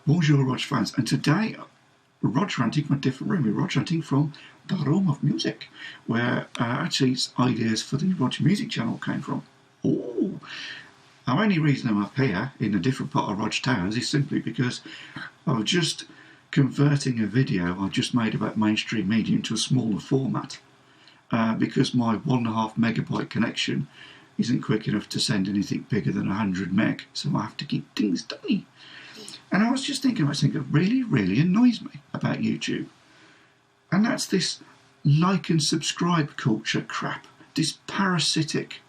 Bonjour, Rog fans, and today Rog ranting from a different room. We're Rog ranting from the room of music, where actually ideas for the Rog Music channel came from. Oh, the only reason I'm up here in a different part of Rog Towers is simply because I was just converting a video I just made about mainstream media into a smaller format because my 1.5 megabyte connection isn't quick enough to send anything bigger than 100 meg, so I have to keep things tiny. And I was just thinking about something that really annoys me about YouTube. And that's this like and subscribe culture crap. This parasitic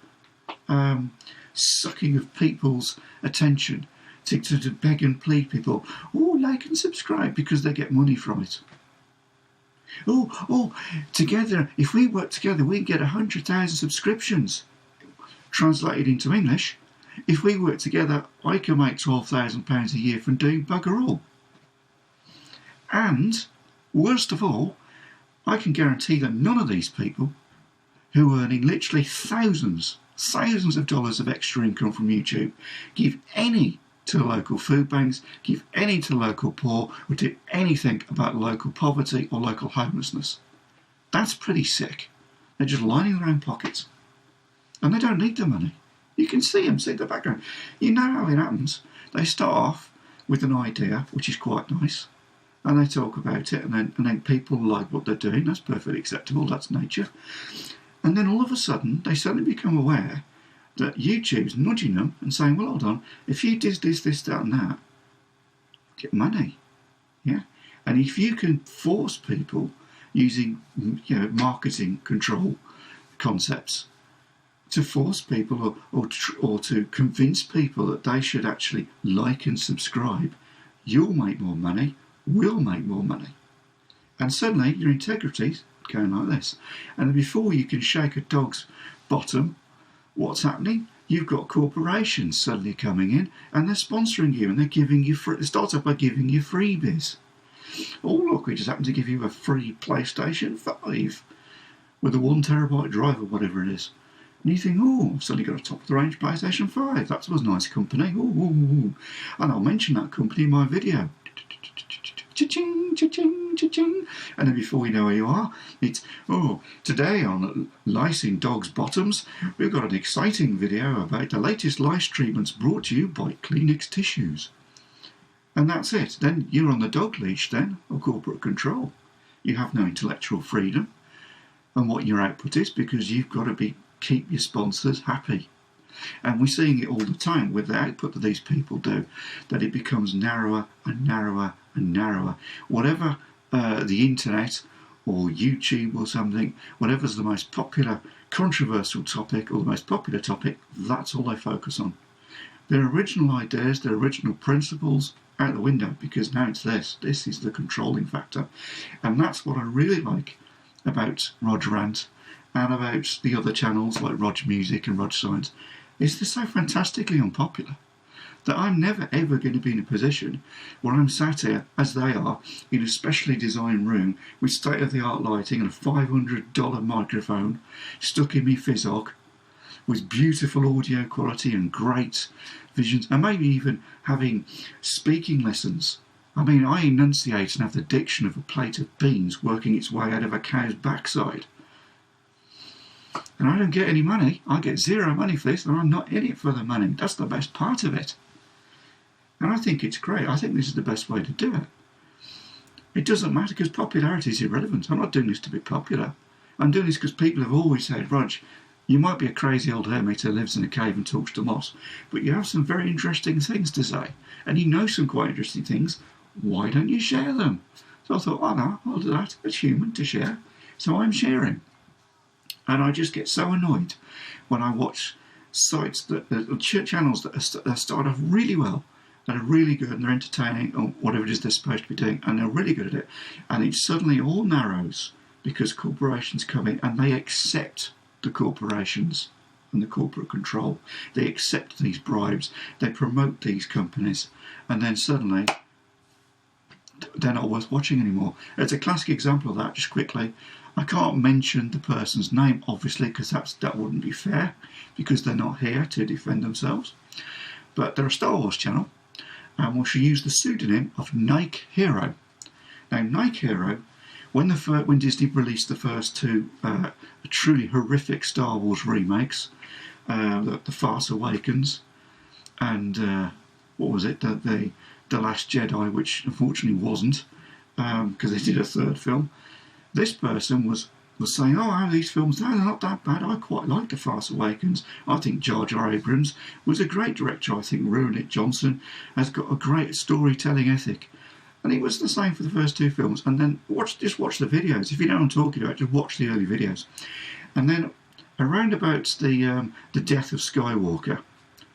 sucking of people's attention to beg and plead people, oh, like and subscribe, because they get money from it. Oh, together, if we work together, we can get 100,000 subscriptions. Translated into English, if we work together, I can make £12,000 a year from doing bugger all. And, worst of all, I can guarantee that none of these people, who are earning literally thousands of dollars of extra income from YouTube, give any to the local food banks, give any to the local poor, or do anything about local poverty or local homelessness. That's pretty sick. They're just lining their own pockets. And they don't need the money. You can see them, see the background. You know how it happens. They start off with an idea, which is quite nice, and they talk about it, and then people like what they're doing. That's perfectly acceptable. That's nature. And then all of a sudden, they suddenly become aware that YouTube's nudging them and saying, well, hold on, if you did this, that, and that, get money. Yeah. And if you can force people using, marketing control concepts to force people or to convince people that they should actually like and subscribe, you'll make more money, we'll make more money. And suddenly your integrity's going like this. And before you can shake a dog's bottom, what's happening? You've got corporations suddenly coming in and they're sponsoring you and they're giving you it starts off by giving you freebies. Oh look, we just happen to give you a free PlayStation 5 with a 1 terabyte drive or whatever it is. And you think, oh, I've suddenly got a top-of-the-range PlayStation 5. That was a nice company. Ooh. And I'll mention that company in my video. Cha-ching, cha-ching, cha-ching. And then before you know where you are, it's, today on Licing Dogs' Bottoms, we've got an exciting video about the latest lice treatments brought to you by Kleenex Tissues. And that's it. Then you're on the dog leash then, of corporate control. You have no intellectual freedom. And what your output is, because you've got to keep your sponsors happy. And we're seeing it all the time with the output that these people do, that it becomes narrower and narrower and narrower. Whatever the internet or YouTube or something, whatever's the most popular controversial topic or the most popular topic, that's all they focus on. Their original ideas, their original principles, out the window, because now it's this. This is the controlling factor. And that's what I really like about Rog Rant and about the other channels like Rog Music and Rog Science, is they're so fantastically unpopular that I'm never ever going to be in a position where I'm sat here, as they are, in a specially designed room with state-of-the-art lighting and a $500 microphone stuck in me fizzog, with beautiful audio quality and great visions, and maybe even having speaking lessons. I mean, I enunciate and have the diction of a plate of beans working its way out of a cow's backside. And I don't get any money. I get zero money for this, and I'm not in it for the money. That's the best part of it. And I think it's great. I think this is the best way to do it. It doesn't matter, because popularity is irrelevant. I'm not doing this to be popular. I'm doing this because people have always said, Rog, you might be a crazy old hermit who lives in a cave and talks to moss, but you have some very interesting things to say. And you know some quite interesting things. Why don't you share them? So I thought, oh no, I'll do that. It's human to share. So I'm sharing. And I just get so annoyed when I watch sites channels that start off really well, that are really good, and they're entertaining, or whatever it is they're supposed to be doing, and they're really good at it, and it suddenly all narrows because corporations come in and they accept the corporations and the corporate control. They accept these bribes, they promote these companies, and then suddenly they're not worth watching anymore. It's a classic example of that, just quickly. I can't mention the person's name, obviously, because that wouldn't be fair, because they're not here to defend themselves. But they're a Star Wars channel, Well, she used the pseudonym of Nike Hero. Now, Nike Hero, when Disney released the first two truly horrific Star Wars remakes, the Force Awakens and what was it, the Last Jedi, which unfortunately wasn't, because they did a third film. This person was saying, oh, how are these films? No, they're not that bad. I quite like The Force Awakens. I think Jar Jar Abrams was a great director. I think Ruin Johnson has got a great storytelling ethic. And it was the same for the first two films. And then just watch the videos. If you know what I'm talking about, just watch the early videos. And then around about the death of Skywalker,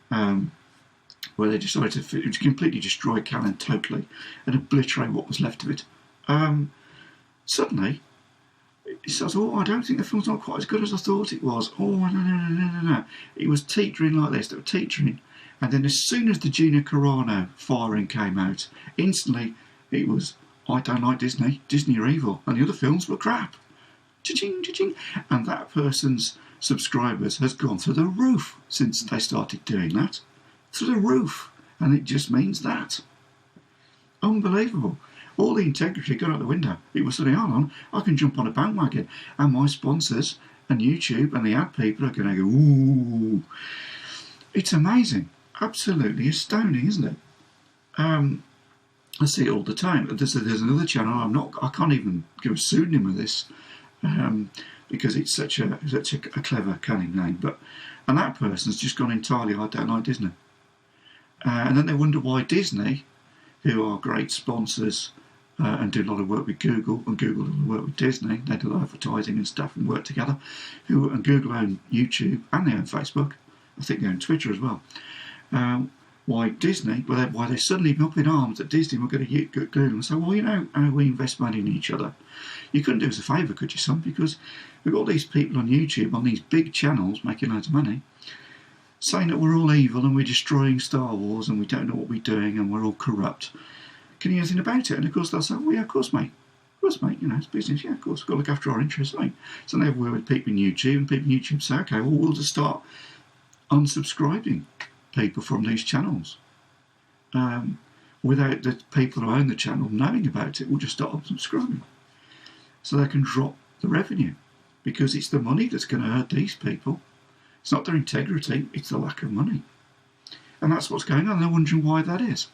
where they decided to completely destroy canon totally and obliterate what was left of it, suddenly he says, oh, I don't think the film's not quite as good as I thought it was. Oh, no. It was teetering like this. They were teetering. And then as soon as the Gina Carano firing came out, instantly it was, I don't like Disney. Disney are evil. And the other films were crap. Cha-ching, cha-ching. And that person's subscribers has gone through the roof since they started doing that. Through the roof. And it just means that. Unbelievable. All the integrity got out the window. It was suddenly, hold on, I can jump on a bandwagon. And my sponsors and YouTube and the ad people are going to go, ooh. It's amazing. Absolutely astounding, isn't it? I see it all the time. There's another channel, I can't even give a pseudonym of this, because it's such a clever, cunning name. And that person's just gone entirely, I don't like Disney. And then they wonder why Disney, who are great sponsors and do a lot of work with Google, and Google do a lot of work with Disney, they do advertising and stuff and work together, and Google own YouTube and they own Facebook, I think they own Twitter as well. Why Disney, why they suddenly up in arms that Disney were going to Google and say, well, you know how we invest money in each other. You couldn't do us a favour, could you, son? Because we've got these people on YouTube, on these big channels, making loads of money, saying that we're all evil and we're destroying Star Wars and we don't know what we're doing and we're all corrupt. Can you do anything about it? And of course they'll say, well, yeah, of course, mate. Of course, mate, you know, it's business, yeah, of course, we've got to look after our interests, mate. So they have word with people in YouTube, and people in YouTube say, okay, well, we'll just start unsubscribing people from these channels. Without the people who own the channel knowing about it, we'll just start unsubscribing. So they can drop the revenue, because it's the money that's going to hurt these people. It's not their integrity, it's the lack of money. And that's what's going on. They're wondering why that is.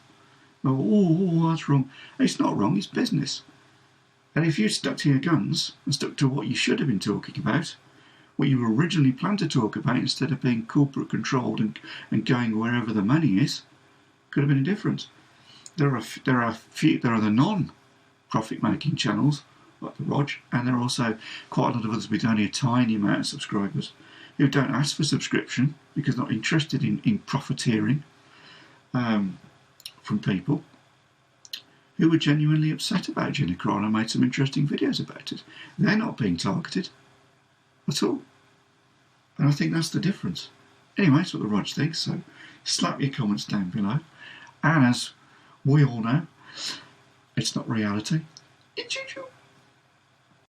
Oh, that's wrong. It's not wrong, it's business. And if you stuck to your guns and stuck to what you should have been talking about, what you originally planned to talk about, instead of being corporate controlled and going wherever the money is, could have been different. There are the non-profit making channels like the Rog, and there are also quite a lot of others with only a tiny amount of subscribers who don't ask for subscription because they're not interested in profiteering from people who were genuinely upset about Gina Carano and made some interesting videos about it. They're not being targeted at all. And I think that's the difference. Anyway, that's what the Rog thinks, so slap your comments down below. And as we all know, it's not reality. It's YouTube.